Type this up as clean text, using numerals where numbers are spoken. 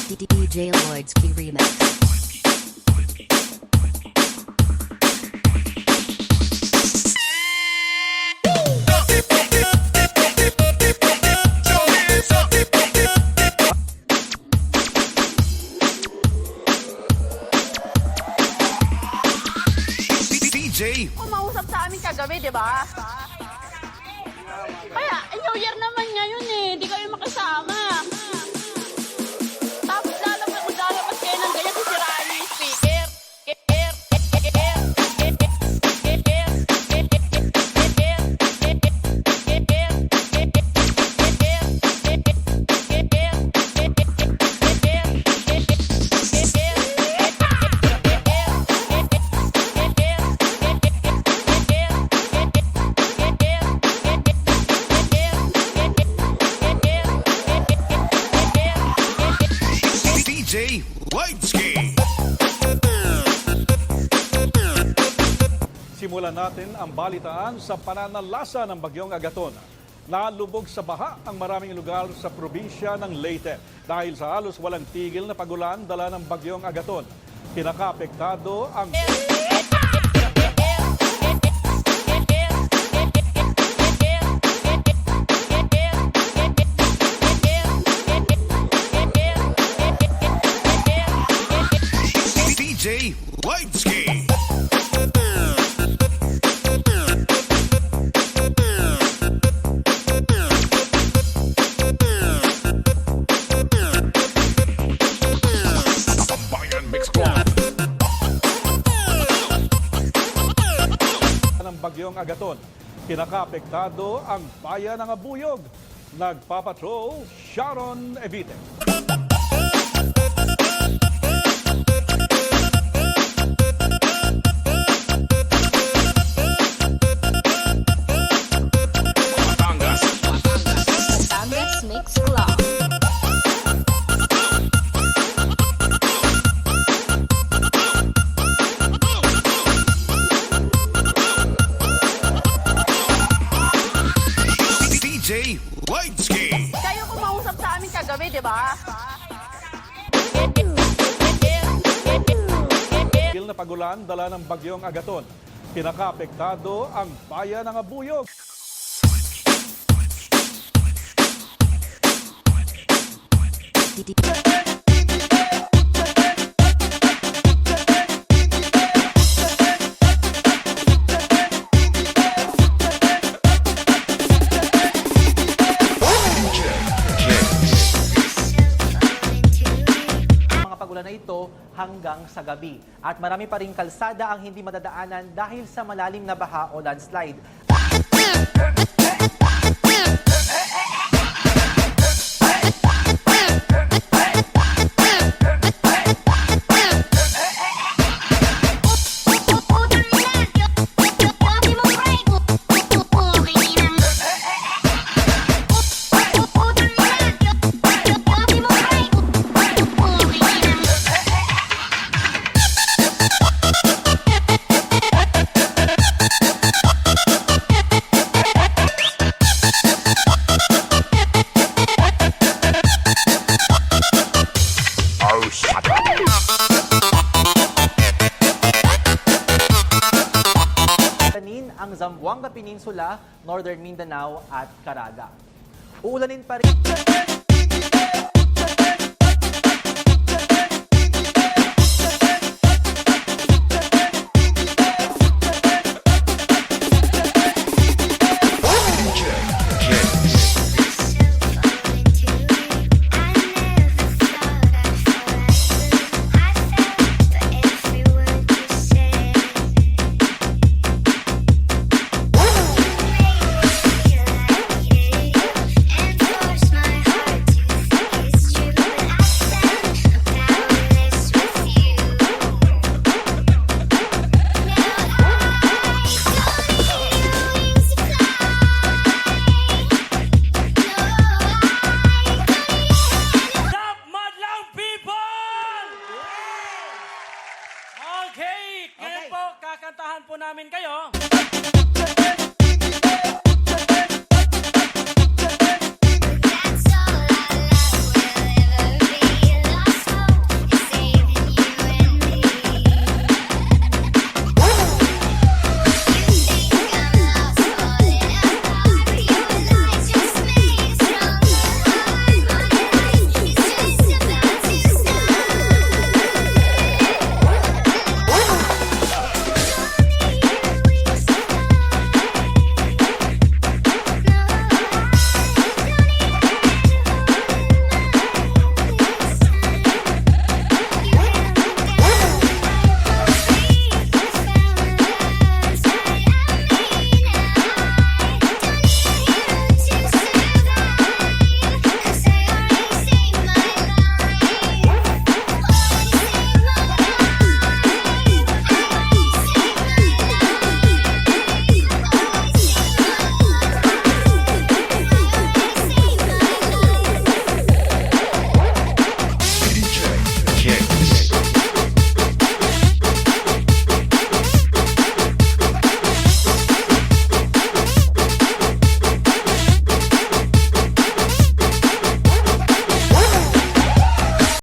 DJ Lloyd's Key Remix. Kumausap sa amin kagabi, di ba? Kaya, New Year naman ngayon eh. Di kayo makasama. Tapos lalabas kayo ng ganyan, sisiraan niyo yung speaker. Simulan natin ang balitaan sa pananalasa ng bagyong Agaton. Nalubog sa baha ang maraming lugar sa probinsya ng Leyte dahil sa halos walang tigil na pagulan dala ng bagyong Agaton. Pinakaapektado ang bagyong Agaton. Pinakaapektado ang bayan ng Abuyog. Nagpapatrol, Sharon Evite. Batangas Mix Club. Kayo kumausap sa amin kagabi, di ba? Tigil na pagulan dala ng bagyong Agaton. Pinakaapektado ang bayan ng Abuyog. Na ito hanggang sa gabi. At marami pa ring kalsada ang hindi madadaanan dahil sa malalim na baha o landslide. Ang Zamboanga Peninsula, Northern Mindanao at Caraga. Uulanin pa rin. Kakantahan po namin kayo